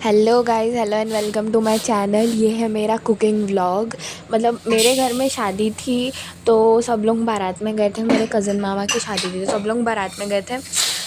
Hello guys, hello and welcome to my channel. ये है मेरा कुकिंग व्लॉग। मतलब मेरे घर में शादी थी तो सब लोग बारात में गए थे। मेरे कज़न मामा की शादी थी तो सब लोग बारात में गए थे।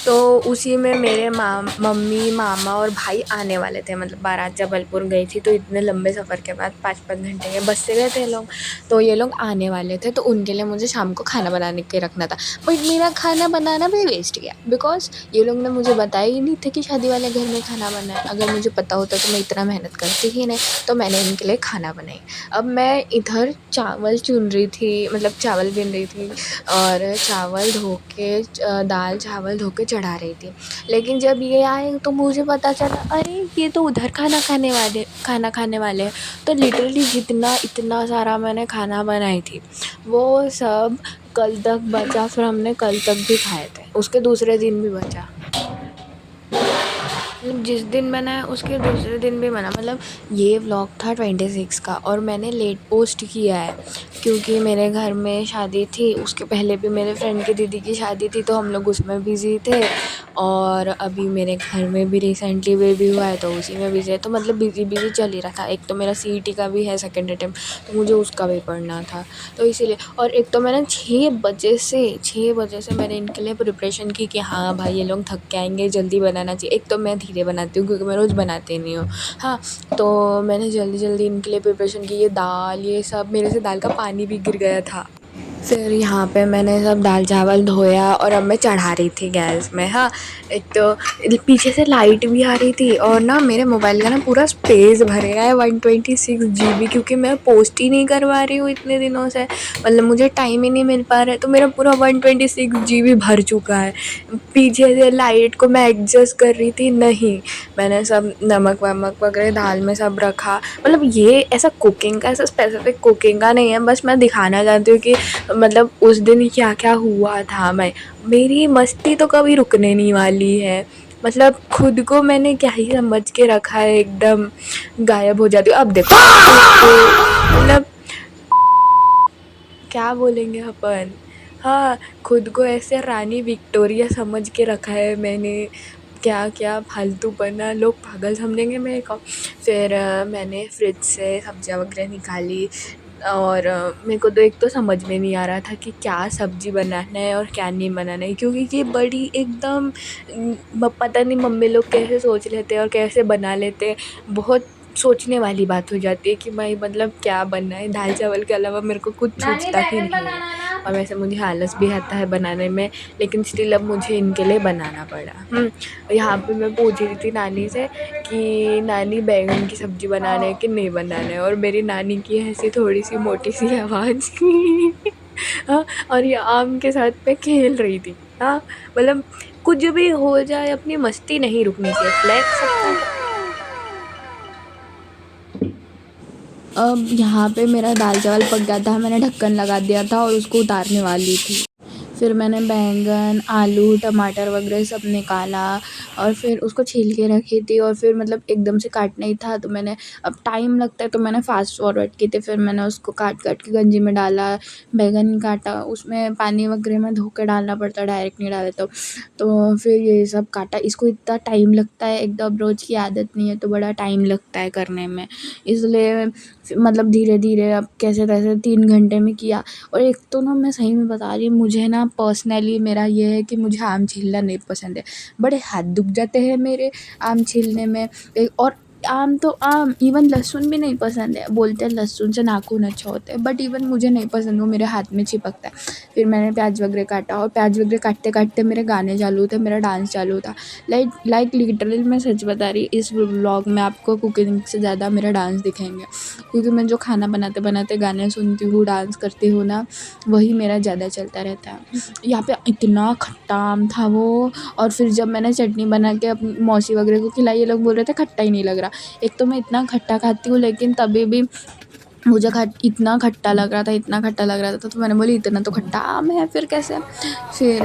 तो उसी में मेरे मम्मी मामा और भाई आने वाले थे। मतलब बारात जबलपुर गई थी तो इतने लंबे सफ़र के बाद 5-5 घंटे के बस से गए थे लोग। तो ये लोग आने वाले थे तो उनके लिए मुझे शाम को खाना बनाने के रखना था। बट मेरा खाना बनाना भी वेस्ट गया बिकॉज़ ये लोग ने मुझे बताया ही नहीं था कि शादी वाले घर में खाना बना है। अगर मुझे पता होता तो मैं इतना मेहनत करती ही नहीं। तो मैंने इनके लिए खाना बनाई। अब मैं इधर चावल चुन रही थी, मतलब चावल बीन रही थी और चावल धो के दाल चावल धो के चढ़ा रही थी। लेकिन जब ये आए तो मुझे पता चला, अरे ये तो उधर खाना खाने वाले हैं। तो लिटरली जितना इतना सारा मैंने खाना बनाई थी वो सब कल तक बचा। फिर हमने कल तक भी खाए थे, उसके दूसरे दिन भी बचा। मतलब जिस दिन बनाया उसके दूसरे दिन भी बना। मतलब ये व्लॉग था 26 का और मैंने लेट पोस्ट किया है क्योंकि मेरे घर में शादी थी। उसके पहले भी मेरे फ्रेंड की दीदी की शादी थी तो हम लोग उसमें बिज़ी थे। और अभी मेरे घर में भी रिसेंटली बेबी हुआ है तो उसी में बिज़ी है। तो मतलब बिज़ी चल ही रहा था। एक तो मेरा सीईटी का भी है सेकंड अटेम्प्ट, तो मुझे उसका भी पढ़ना था तो इसीलिए। और एक तो मैंने 6 बजे से मैंने इनके लिए प्रिपरेशन की कि हाँ भाई ये लोग थक के आएंगे, जल्दी बनाना चाहिए। एक तो मैं धीरे बनाती हूँ क्योंकि मैं रोज़ बनाती नहीं हूँ। हाँ, तो मैंने जल्दी जल्दी इनके लिए प्रिपरेशन की। ये दाल ये सब मेरे से दाल का पानी भी गिर गया था। फिर यहाँ पे मैंने सब दाल चावल धोया और अब मैं चढ़ा रही थी गैस में। हाँ, एक तो पीछे से लाइट भी आ रही थी और ना मेरे मोबाइल का ना पूरा स्पेस भर गया है 126 GB, क्योंकि मैं पोस्ट ही नहीं करवा रही हूँ इतने दिनों से। मतलब मुझे टाइम ही नहीं मिल पा रहा है तो मेरा पूरा 126 GB भर चुका है। पीछे से लाइट को मैं एडजस्ट कर रही थी, नहीं मैंने सब नमक वमक वगैरह दाल में सब रखा। मतलब ये ऐसा कुकिंग का, ऐसा स्पेसिफिक कुकिंग का नहीं है, बस मैं दिखाना चाहती हूँ कि मतलब उस दिन क्या क्या हुआ था। मेरी मस्ती तो कभी रुकने नहीं वाली है। मतलब खुद को मैंने क्या ही समझ के रखा है, एकदम गायब हो जाती हूँ। अब देखो मतलब क्या बोलेंगे अपन। हाँ, खुद को ऐसे रानी विक्टोरिया समझ के रखा है मैंने। क्या क्या फालतूपना, लोग पागल समझेंगे मेरे को। फिर मैंने फ्रिज से सब्जियां वगैरह निकाली और मेरे को तो एक तो समझ में नहीं आ रहा था कि क्या सब्ज़ी बनाना है और क्या नहीं बनाना है, क्योंकि ये बड़ी एकदम पता नहीं मम्मी लोग कैसे सोच लेते हैं और कैसे बना लेते हैं। बहुत सोचने वाली बात हो जाती है कि भाई मतलब क्या बनना है। दाल चावल के अलावा मेरे को कुछ सूझता ही नहीं है और वैसे मुझे आलस भी आता है बनाने में, लेकिन स्टिल अब मुझे इनके लिए बनाना पड़ा। यहाँ पे मैं पूछ रही थी नानी से कि नानी बैंगन की सब्ज़ी बनाना है कि नहीं बनाना है, और मेरी नानी की ऐसी थोड़ी सी मोटी सी आवाज़ हाँ, और ये आम के साथ मैं खेल रही थी। हाँ, मतलब कुछ भी हो जाए अपनी मस्ती नहीं रुकनी चाहिए। फ्लैक्स सबका। अब यहाँ पे मेरा दाल चावल पक गया था, मैंने ढक्कन लगा दिया था और उसको उतारने वाली थी। फिर मैंने बैंगन आलू टमाटर वगैरह सब निकाला और फिर उसको छील के रखी थी। और फिर मतलब एकदम से काटना ही था तो मैंने, अब टाइम लगता है तो मैंने फ़ास्ट फॉरवर्ड की थी। फिर मैंने उसको काट काट के गंजी में डाला, बैंगन काटा, उसमें पानी वगैरह में धो के डालना पड़ता है, डायरेक्ट नहीं डाले तो फिर ये सब काटा। इसको इतना टाइम लगता है, एकदम रोज़ की आदत नहीं है तो बड़ा टाइम लगता है करने में, इसलिए मतलब धीरे धीरे अब कैसे तैसे 3 घंटे में किया। और एक तो ना मैं सही में बता रही हूँ, मुझे ना पर्सनली मेरा ये है कि मुझे आम छीलना नहीं पसंद है। बड़े हाथ दुख जाते हैं मेरे आम छीलने में। और आम तो आम, इवन लहसुन भी नहीं पसंद है। बोलते हैं लहसुन से नाखून अच्छा होता है, बट इवन मुझे नहीं पसंद, वो मेरे हाथ में चिपकता है। फिर मैंने प्याज वगैरह काटा और प्याज वगैरह काटते काटते मेरे गाने चालू थे, मेरा डांस चालू था। लाइक लिटरली मैं सच बता रही, इस व्लॉग में आपको कुकिंग से ज़्यादा मेरा डांस दिखेंगे, क्योंकि मैं जो खाना बनाते बनाते गाने सुनती हूँ डांस करती हूँ ना, वही मेरा ज़्यादा चलता रहता है। यहाँ पे इतना खट्टा आम था वो। और फिर जब मैंने चटनी बना के अपनी मौसी वगैरह को खिलाई, ये लोग बोल रहे थे खट्टा ही नहीं लग रहा। एक तो मैं इतना खट्टा खाती हूँ लेकिन तभी भी मुझे इतना खट्टा लग रहा था, इतना खट्टा लग रहा था तो मैंने बोली इतना तो खट्टा आम है फिर कैसे। फिर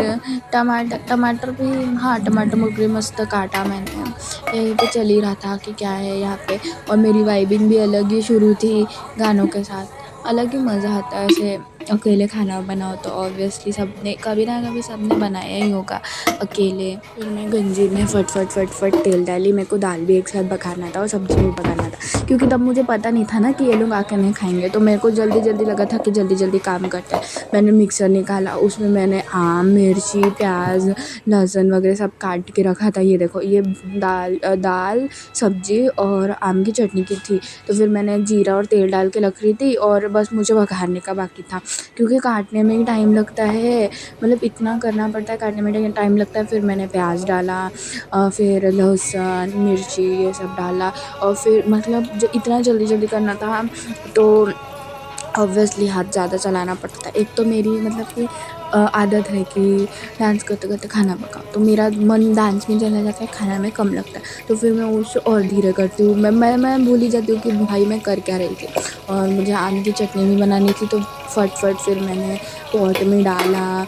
टमाटर टमाटर भी, हाँ टमाटर मुर्गी मस्त काटा मैंने। यहीं पे चल ही रहा था कि क्या है यहाँ पे। और मेरी वाइबिंग भी अलग ही शुरू थी गानों के साथ। अलग ही मज़ा आता है ऐसे अकेले खाना बनाओ तो ऑब्वियसली सबने कभी ना कभी सबने बनाया ही होगा अकेले। फिर मैं गंजी में फट तेल डाली। मेरे को दाल भी एक साथ पकाना था और सब्ज़ी भी पकाना था, क्योंकि तब मुझे पता नहीं था ना कि ये लोग आके नहीं खाएंगे, तो मेरे को जल्दी लगा था कि जल्दी काम करते हैं। मैंने मिक्सर निकाला, उसमें मैंने आम, मिर्ची, प्याज, लहसुन वगैरह सब काट के रखा था। ये देखो, ये दाल सब्जी और आम की चटनी की थी। तो फिर मैंने जीरा और तेल डाल के रख रही थी और बस मुझे बघारने का बाकी था, क्योंकि काटने में ही टाइम लगता है, मतलब इतना करना पड़ता है, काटने में टाइम लगता है। फिर मैंने प्याज डाला, फिर लहसुन, मिर्ची ये सब डाला, और फिर मतलब इतना जल्दी करना था तो ऑब्वियसली हाथ ज़्यादा चलाना पड़ता है। एक तो मेरी मतलब कि आदत है कि डांस करते खाना पकाओ, तो मेरा मन डांस में चला जाता है, खाना में कम लगता है, तो फिर मैं उससे और धीरे करती हूँ। मैं भूल ही जाती हूँ कि भाई मैं कर क्या रही थी। और मुझे आम की चटनी भी बनानी थी, तो फट फिर मैंने पॉट में डाला।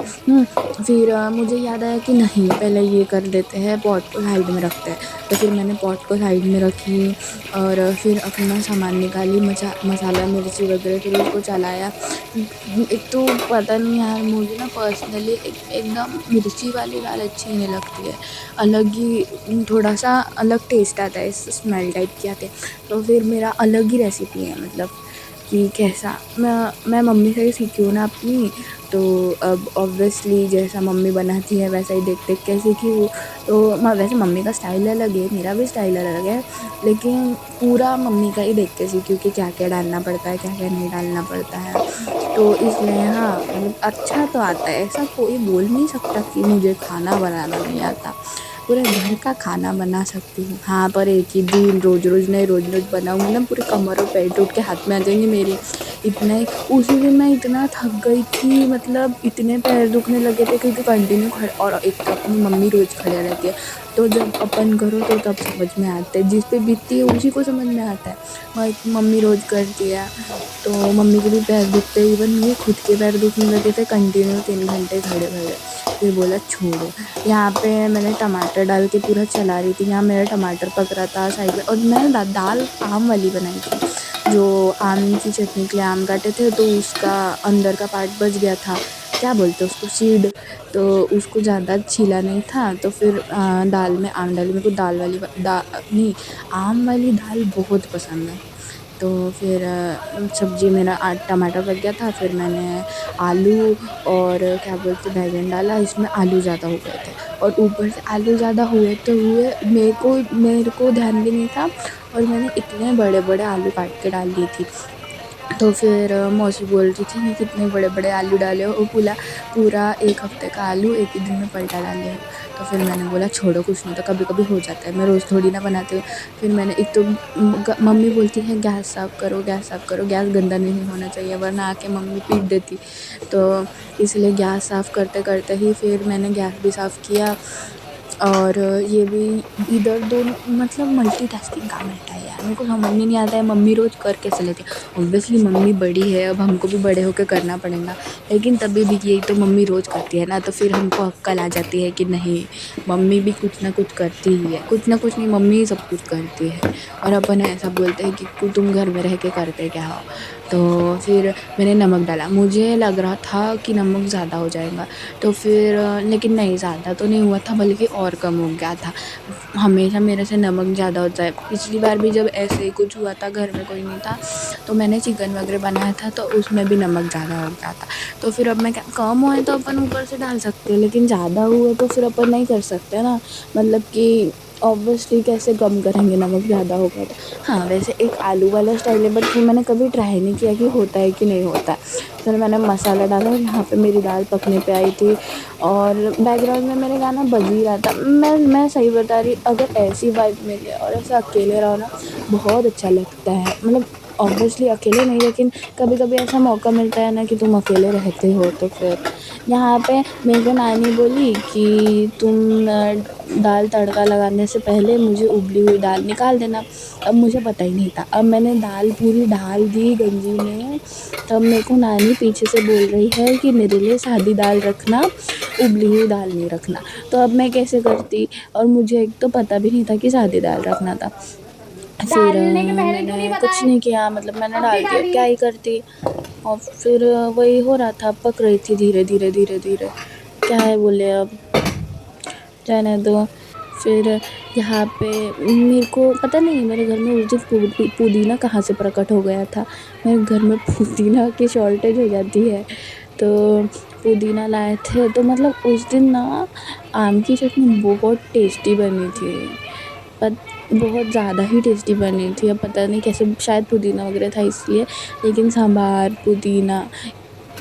फिर मुझे याद आया कि नहीं, पहले ये कर देते हैं, पॉट को साइड में रखते हैं। तो फिर मैंने पॉट को साइड में रखी और फिर अपना सामान निकाली, मसाला मिर्ची वगैरह, फिर उसको चलाया। एक तो पता नहीं यार, मुझे ना पर्सनली एकदम मिर्ची वाली दाल अच्छी नहीं लगती है, अलग ही थोड़ा सा अलग टेस्ट आता है, स्मेल टाइप की आती है। तो फिर मेरा अलग ही रेसिपी है, मतलब कि कैसा मैं मम्मी से ही सीखी हूँ ना अपनी, तो अब ऑब्वियसली जैसा मम्मी बनाती है वैसा ही देख के सीखी हूँ। तो वैसे मम्मी का स्टाइल अलग है, मेरा भी स्टाइल अलग है, लेकिन पूरा मम्मी का ही देख के सीखी हूँ कि क्या क्या डालना पड़ता है, क्या क्या नहीं डालना पड़ता है। तो इसलिए हाँ, मतलब अच्छा तो आता है, ऐसा कोई बोल नहीं सकता कि मुझे खाना बनाना नहीं आता। पूरे घर का खाना बना सकती हूँ, हाँ, पर एक ही दिन रोज़ नहीं, रोज़ बनाऊँगी ना, पूरे कमर और पैर टूट के हाथ में आ जाएंगे मेरे। इतना ही उसी दिन मैं इतना थक गई थी, मतलब इतने पैर दुखने लगे थे, क्योंकि कंटिन्यू खड़े, और एक तो अपनी मम्मी रोज़ खड़े रहती है, तो जब अपन करो तो तब समझ में आता है, जिस पे बीतती है उसी को समझ में आता है। भाई मम्मी रोज़ करती है, तो मम्मी के भी पैर दुखते, इवन मेरे खुद के पैर दुखने लगे थे कंटिन्यू 3 घंटे खड़े। फिर बोला छोड़ो। यहाँ पे मैंने टमाटर डाल के पूरा चला रही थी, यहाँ मेरा टमाटर पक रहा था साइड में, और मैंने दाल आम वाली बनाई थी, जो आम की चटनी के लिए आम काटे थे, तो उसका अंदर का पार्ट बच गया था, क्या बोलते हैं उसको, सीड, तो उसको ज़्यादा छीला नहीं था। तो फिर दाल में आम डाली। मेरे को दाल वाली नहीं, आम वाली दाल बहुत पसंद है। तो फिर सब्ज़ी मेरा टमाटर पक गया था, फिर मैंने आलू और क्या बोलते बैंगन डाला। इसमें आलू ज़्यादा हो गए थे, और ऊपर से आलू ज़्यादा हुए तो हुए, मेरे को ध्यान भी नहीं था, और मैंने इतने बड़े आलू काट के डाल दी थी। तो फिर मौसी बोल रही थी कि कितने बड़े आलू डाले हो, पूरा 1 हफ्ते का आलू एक ही दिन में पलटा डाले हो। तो फिर मैंने बोला छोड़ो, कुछ नहीं, तो कभी होता है, मैं रोज़ थोड़ी ना बनाती हूँ। फिर मैंने एक तो मम्मी बोलती है गैस साफ़ करो, गैस गंदा नहीं होना चाहिए, वरना आके मम्मी पीट देती। तो इसलिए गैस साफ़ करते ही फिर मैंने गैस भी साफ़ किया, और ये भी इधर दोनों, मतलब मल्टीटास्किंग काम रहता है यार, मेरे को समझ में नहीं आता है मम्मी रोज़ कर कैसे लेती है। ऑब्वियसली मम्मी बड़ी है, अब हमको भी बड़े होकर करना पड़ेगा, लेकिन तभी भी यही तो मम्मी रोज़ करती है ना, तो फिर हमको अक्ल आ जाती है कि नहीं, मम्मी भी कुछ ना कुछ करती ही है, कुछ ना कुछ नहीं, मम्मी ही सब कुछ करती है। और अपन ऐसा बोलते हैं कि तुम घर में रह के करते क्या हो। तो फिर मैंने नमक डाला, मुझे लग रहा था कि नमक ज़्यादा हो जाएगा, तो फिर लेकिन नहीं, ज़्यादा तो नहीं हुआ था, बल्कि और कम हो गया था। हमेशा मेरे से नमक ज़्यादा होता है। पिछली बार भी जब ऐसे ही कुछ हुआ था, घर में कोई नहीं था, तो मैंने चिकन वगैरह बनाया था, तो उसमें भी नमक ज़्यादा हो गया था। तो फिर अब मैं क्या, कम हुए तो अपन ऊपर से डाल सकते हैं, लेकिन ज़्यादा हुए तो फिर अपन नहीं कर सकते ना, मतलब कि ऑब्वियसली कैसे कम करेंगे, नमक ज़्यादा होगा तो। हाँ, वैसे एक आलू वाला स्टाइल है, बट फिर मैंने कभी ट्राई नहीं किया कि होता है कि नहीं होता है। फिर मैंने मसाला डाला, और यहाँ पे मेरी दाल पकने पे आई थी, और बैकग्राउंड में मेरे गाना बज ही रहा था। मैं सही बता रही, अगर ऐसी वाइब मिले और ऐसे अकेले रहो ना, बहुत अच्छा लगता है, मतलब ऑब्वियसली अकेले नहीं, लेकिन कभी कभी ऐसा मौका मिलता है ना कि तुम अकेले रहते हो, तो फिर यहाँ पे मेरे को नानी बोली कि तुम दाल तड़का लगाने से पहले मुझे उबली हुई दाल निकाल देना। अब मुझे पता ही नहीं था, अब मैंने दाल पूरी डाल दी गंजी में, तब मेरे को नानी पीछे से बोल रही है कि मेरे लिए सादी दाल रखना, उबली हुई दाल नहीं रखना। तो अब मैं कैसे करती, और मुझे एक तो पता भी नहीं था कि सादी दाल रखना था। फिर मैंने कुछ नहीं किया, मतलब मैंने डाल दिया, क्या ही करती। और फिर वही हो रहा था, पक रही थी धीरे धीरे धीरे धीरे। क्या है बोले, अब जाने दो। फिर यहाँ पे मेरे को पता नहीं, मेरे घर में उस दिन पुदीना कहाँ से प्रकट हो गया था। मेरे घर में पुदीना की शॉर्टेज हो जाती है, तो पुदीना लाए थे। तो मतलब उस दिन ना आम की चटनी बहुत टेस्टी बनी थी, बट बहुत ज़्यादा ही टेस्टी बनी थी। अब पता नहीं कैसे, शायद पुदीना वगैरह था इसलिए। लेकिन सांभर, पुदीना,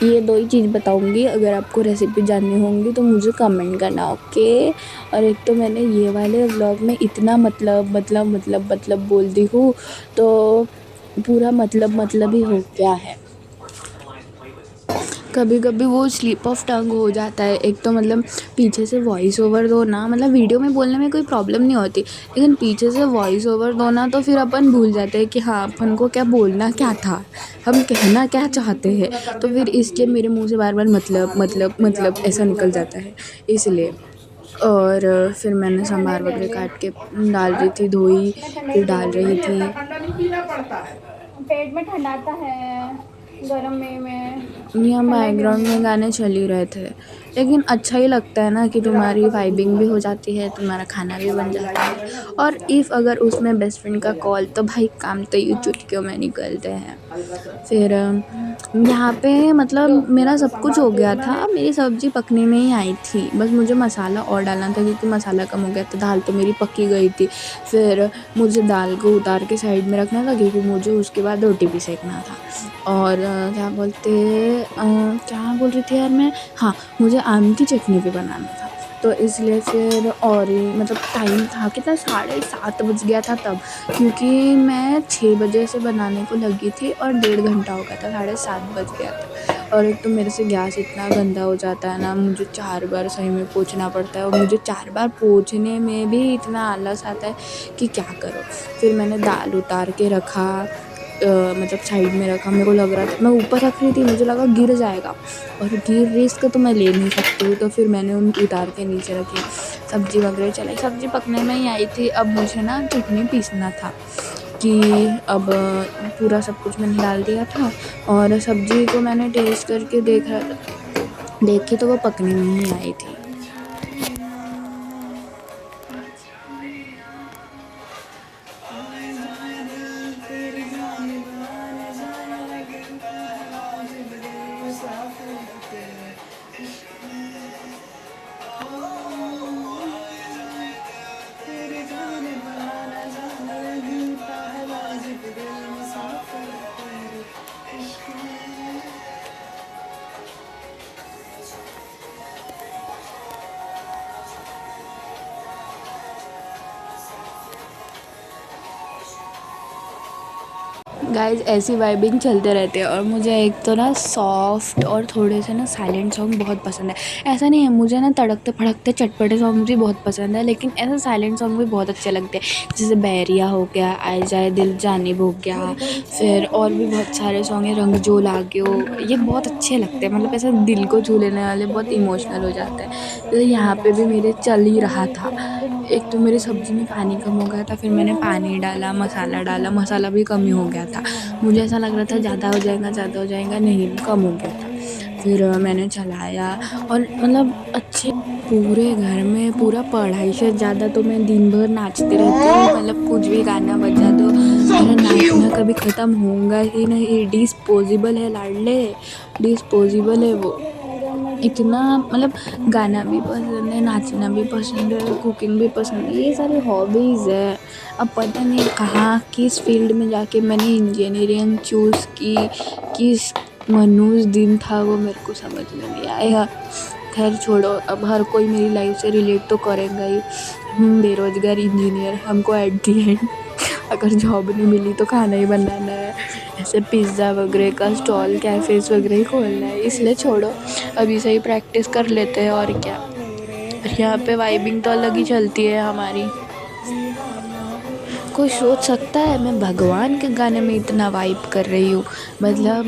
ये 2 ही चीज़ बताऊँगी। अगर आपको रेसिपी जाननी होंगी तो मुझे कमेंट करना, ओके। और एक तो मैंने ये वाले व्लॉग में इतना मतलब बोल दी हूँ, तो पूरा मतलब ही हो गया है। कभी कभी वो स्लिप ऑफ टंग हो जाता है। एक तो मतलब पीछे से वॉइस ओवर दो ना, मतलब वीडियो में बोलने में कोई प्रॉब्लम नहीं होती, लेकिन पीछे से वॉइस ओवर दो ना तो फिर अपन भूल जाते हैं कि हाँ अपन को क्या बोलना क्या था, हम कहना क्या चाहते हैं। तो फिर इसलिए मेरे मुंह से बार बार मतलब ऐसा निकल जाता है, इसलिए। और फिर मैंने सांभर वगैरह काट के डाल रही थी, धोई फिर डाल रही थी। ठंडा नहीं पीना पड़ता है, पेट में ठंडाता है गर्म में। यहाँ बैकग्राउंड में गाने चल ही रहे थे, लेकिन अच्छा ही लगता है ना कि तुम्हारी वाइबिंग भी हो जाती है, तुम्हारा खाना भी बन जाता है। और इफ़ अगर उसमें बेस्ट फ्रेंड का कॉल, तो भाई काम तो ये चुटकियों में निकलते हैं। फिर यहाँ पे मतलब मेरा सब कुछ हो गया था, मेरी सब्ज़ी पकने में ही आई थी, बस मुझे मसाला और डालना था क्योंकि मसाला कम हो गया था। दाल तो मेरी पक ही गई थी। फिर मुझे दाल को उतार के साइड में रखना था क्योंकि मुझे उसके बाद रोटी भी सेकना था। और क्या बोल रही थी यार मैं, हाँ, मुझे आम की चटनी भी बनाना था। तो इसलिए फिर और ही मतलब टाइम था कितना, 7:30 बज गया था तब, क्योंकि मैं 6 बजे से बनाने को लगी थी और 1.5 घंटा हो गया था, 7:30 बज गया था। और एक तो मेरे से गैस इतना गंदा हो जाता है ना, मुझे 4 बार सही में पोंछना पड़ता है, और मुझे 4 बार पोंछने में भी इतना आलस आता है कि क्या करो। फिर मैंने दाल उतार के रखा, मतलब साइड में रखा। मेरे को लग रहा था, मैं ऊपर रख रही थी, मुझे लगा गिर जाएगा, और रिस्क तो मैं ले नहीं सकती हूँ, तो फिर मैंने उन उतार के नीचे रखी। सब्ज़ी वगैरह चलाई, सब्ज़ी पकने में ही आई थी। अब मुझे ना चटनी पीसना था कि अब पूरा सब कुछ मैंने डाल दिया था, और सब्ज़ी को मैंने टेस्ट करके देखी तो वो पकने में ही आई थी। गाइज़ ऐसी वाइबिंग चलते रहते हैं। और मुझे एक तो ना सॉफ्ट और थोड़े से ना साइलेंट सॉन्ग बहुत पसंद है। ऐसा नहीं है, मुझे ना तड़कते फड़कते चटपटे सॉन्ग भी बहुत पसंद है, लेकिन ऐसे साइलेंट सॉन्ग भी बहुत अच्छे लगते हैं। जैसे बैरिया हो गया, आए जाए दिल जानिब हो गया, फिर और भी बहुत सारे सॉन्ग हैं, रंग जो लाग्यो, ये बहुत अच्छे लगते हैं। मतलब ऐसा दिल को छू लेने वाले, बहुत इमोशनल हो जाते हैं। तो यहाँ पे भी मेरे चल ही रहा था। एक तो मेरी सब्ज़ी में पानी कम हो गया था, फिर मैंने पानी डाला, मसाला भी कम ही हो गया था। मुझे ऐसा लग रहा था ज़्यादा हो जाएगा, नहीं कम हो गया था। फिर मैंने चलाया, और मतलब अच्छे पूरे घर में पूरा पढ़ाई से ज़्यादा तो मैं दिन भर नाचती रहती हूँ। मतलब कुछ भी गाना बजा दो, मेरा नाचना कभी ख़त्म होगा ही नहीं। डिस्पोजेबल है लाडले, डिस्पोजेबल है वो। इतना मतलब गाना भी पसंद है, नाचना भी पसंद है, कुकिंग भी पसंद है, ये सारी हॉबीज़ है। अब पता नहीं कहाँ किस फील्ड में जाके मैंने इंजीनियरिंग चूज़ की, किस मनहूस दिन था वो मेरे को समझ में नहीं आया। खैर छोड़ो, अब हर कोई मेरी लाइफ से रिलेट तो करेगा ही। बेरोज़गार इंजीनियर, हमको एट दी एंड अगर जॉब नहीं मिली तो खाना ही बनाना है, ऐसे पिज़्ज़ा वगैरह का स्टॉल, कैफ़ेज़ वगैरह ही खोलना है, इसलिए छोड़ो अभी से ही प्रैक्टिस कर लेते हैं, और क्या। यहाँ पे वाइबिंग तो अलग ही चलती है हमारी। कोई सोच सकता है मैं भगवान के गाने में इतना वाइब कर रही हूँ, मतलब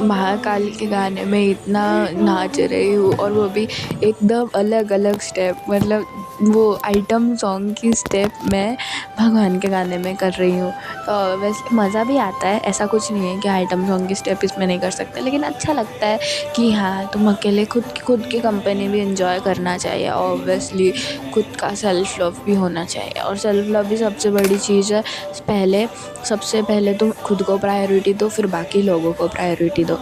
महाकाल के गाने में इतना नाच रही हूँ, और वो भी एकदम अलग अलग स्टेप, मतलब वो आइटम सॉन्ग की स्टेप मैं भगवान के गाने में कर रही हूँ। तो वैसे मज़ा भी आता है, ऐसा कुछ नहीं है कि आइटम सॉन्ग की स्टेप इसमें नहीं कर सकते, लेकिन अच्छा लगता है कि हाँ तुम अकेले खुद की कंपनी भी एंजॉय करना चाहिए। ऑब्वियसली खुद का सेल्फ लव भी होना चाहिए, और सेल्फ लव भी सबसे बड़ी चीज़ है। पहले सबसे पहले तुम खुद को प्रायोरिटी दो, फिर बाकी लोगों को प्रायोरिटी दो।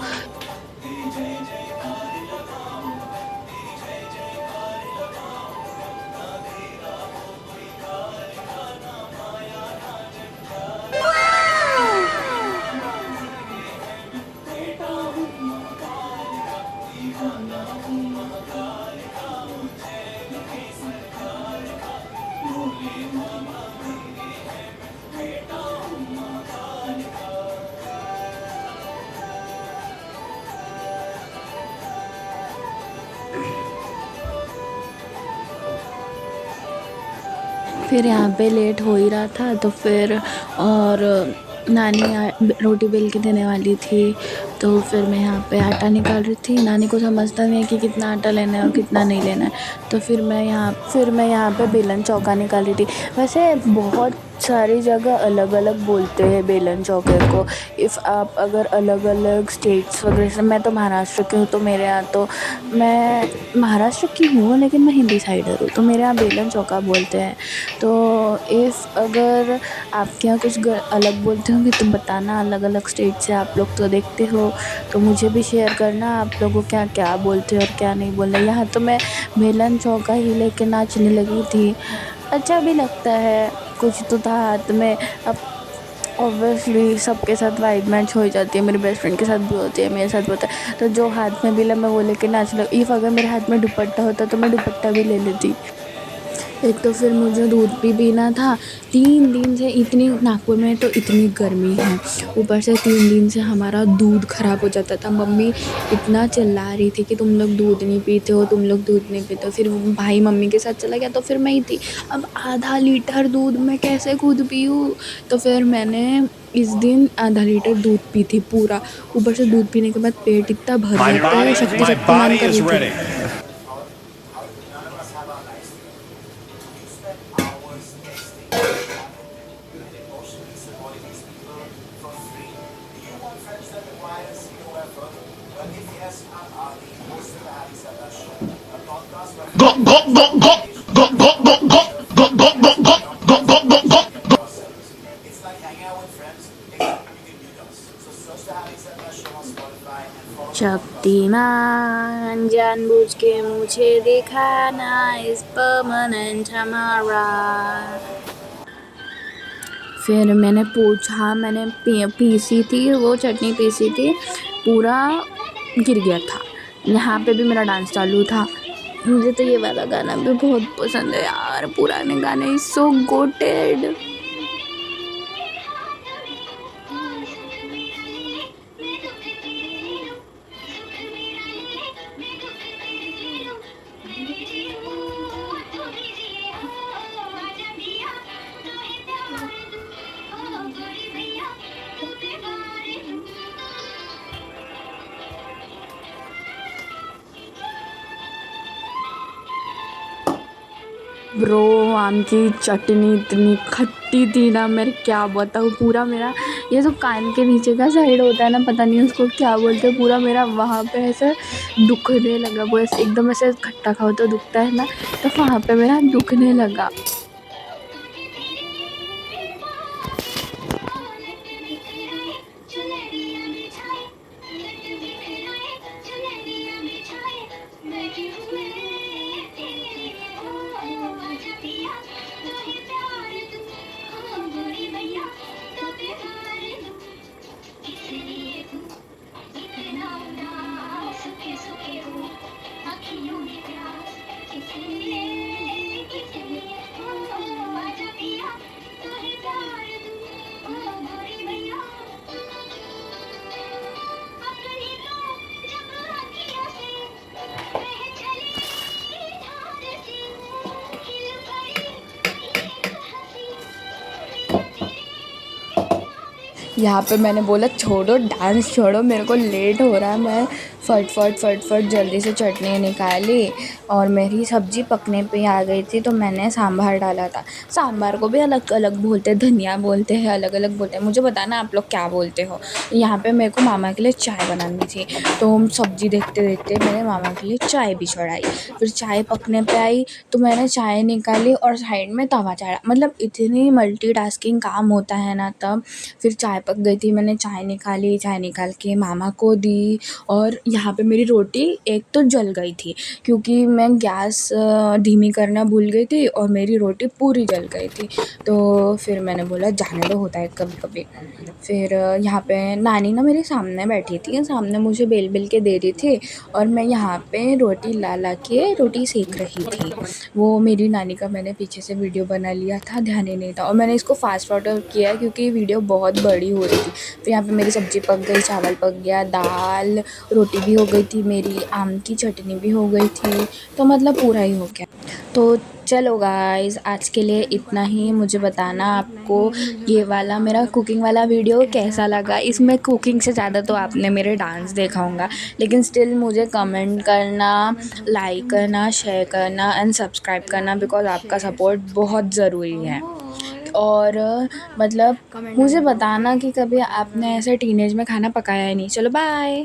फिर यहाँ पे लेट हो ही रहा था, तो फिर और नानी रोटी बेल के देने वाली थी, तो फिर मैं यहाँ पे आटा निकाल रही थी। नानी को समझता नहीं है कि कितना आटा लेना है और कितना नहीं लेना है, तो फिर मैं यहाँ पे बेलन चौका निकाल रही थी। वैसे बहुत सारी जगह अलग अलग बोलते हैं बेलन चौके को। इफ़ आप अगर अलग अलग स्टेट्स वगैरह से, मैं तो महाराष्ट्र की हूँ, तो मेरे यहाँ तो मैं महाराष्ट्र की हूँ लेकिन मैं हिंदी साइडर हूँ, तो मेरे यहाँ बेलन चौका बोलते हैं। तो इफ़ अगर आपके यहाँ कुछ अलग बोलते होंगे तो बताना, अलग अलग स्टेट से आप लोग तो देखते हो, तो मुझे भी शेयर करना आप लोगों को क्या क्या बोलते हो और क्या नहीं बोल रहे। यहाँ तो मैं बेलन चौका ही लेके नाचने लगी थी, अच्छा भी लगता है, कुछ तो था हाथ में। अब ऑब्वियसली सबके साथ वाइब मैच हो ही जाती है, मेरी बेस्ट फ्रेंड के साथ भी होती है, मेरे साथ भी होता है, तो जो हाथ में मिला मैं वो लेके नाच लगी। इफ़ अगर मेरे हाथ में दुपट्टा होता तो मैं दुपट्टा भी ले लेती। एक तो फिर मुझे दूध भी पीना था, 3 दिन से इतनी नागपुर में तो इतनी गर्मी है, ऊपर से 3 दिन से हमारा दूध ख़राब हो जाता था। मम्मी इतना चिल्ला रही थी कि तुम लोग दूध नहीं पीते हो, तुम लोग दूध नहीं पीते हो। फिर भाई मम्मी के साथ चला गया, तो फिर मैं ही थी। अब आधा लीटर दूध मैं कैसे खुद पीऊँ, तो फिर मैंने इस दिन आधा लीटर दूध पी थी पूरा। ऊपर से दूध पीने के बाद पेट इतना भर जाता है, शक्तिमान कर रही थी। शक्तिमान जानबूझ के मुझे दिखाना इस परमानेंट हमारा। फिर मैंने पूछा, मैंने पीसी थी, वो चटनी पीसी थी, पूरा गिर गया था। यहाँ पे भी मेरा डांस चालू था। मुझे तो ये वाला गाना भी बहुत पसंद है यार, पुराने गाने इज सो गोटेड। ब्रो आम की चटनी इतनी खट्टी थी ना, मैं क्या बताऊँ। पूरा मेरा ये जो कान के नीचे का साइड होता है ना, पता नहीं उसको क्या बोलते हैं, पूरा मेरा वहाँ पे ऐसे दुखने लगा। वो ऐसे एकदम ऐसे खट्टा खाओ तो दुखता है ना, तो वहाँ पे मेरा दुखने लगा। यहाँ पे मैंने बोला छोड़ो डांस छोड़ो, मेरे को लेट हो रहा है। मैं फट जल्दी से चटनी निकाली और मेरी सब्ज़ी पकने पे आ गई थी, तो मैंने सांभर डाला था। सांभर को भी अलग अलग बोलते हैं, धनिया बोलते हैं, अलग अलग बोलते हैं। मुझे बताना आप लोग क्या बोलते हो। यहाँ पे मेरे को मामा के लिए चाय बनानी थी, तो सब्ज़ी देखते देखते मैंने मामा के लिए चाय भी चढ़ाई। फिर चाय पकने पे आई तो मैंने चाय निकाली और साइड में तवा चढ़ा। मतलब इतनी मल्टीटास्किंग काम होता है ना तब। फिर चाय पक गई थी, मैंने चाय निकाली, चाय निकाल के मामा को दी। और यहाँ पे मेरी रोटी एक तो जल गई थी, क्योंकि मैं गैस धीमी करना भूल गई थी और मेरी रोटी पूरी जल गई थी। तो फिर मैंने बोला जाने दो, होता है कभी कभी। फिर यहाँ पे नानी ना मेरे सामने बैठी थी, सामने मुझे बेल बेल के दे रही थी और मैं यहाँ पे रोटी ला ला के रोटी सेक रही थी। वो मेरी नानी का मैंने पीछे से वीडियो बना लिया था, ध्यान ही नहीं था, और मैंने इसको फास्ट फॉरवर्ड किया क्योंकि वीडियो बहुत बड़ी हो रही थी। फिर यहाँ पे मेरी सब्ज़ी पक गई, चावल पक गया, दाल रोटी भी हो गई थी मेरी, आम की चटनी भी हो गई थी, तो मतलब पूरा ही हो गया। तो चलो गाइस, आज के लिए इतना ही। मुझे बताना आपको ये वाला मेरा कुकिंग वाला वीडियो कैसा लगा। इसमें कुकिंग से ज़्यादा तो आपने मेरे डांस देखा होगा, लेकिन स्टिल मुझे कमेंट करना, लाइक करना, शेयर करना एंड सब्सक्राइब करना, बिकॉज़ आपका सपोर्ट बहुत ज़रूरी है। और मतलब मुझे बताना कि कभी आपने ऐसे टीनेज में खाना पकाया ही नहीं। चलो बाय।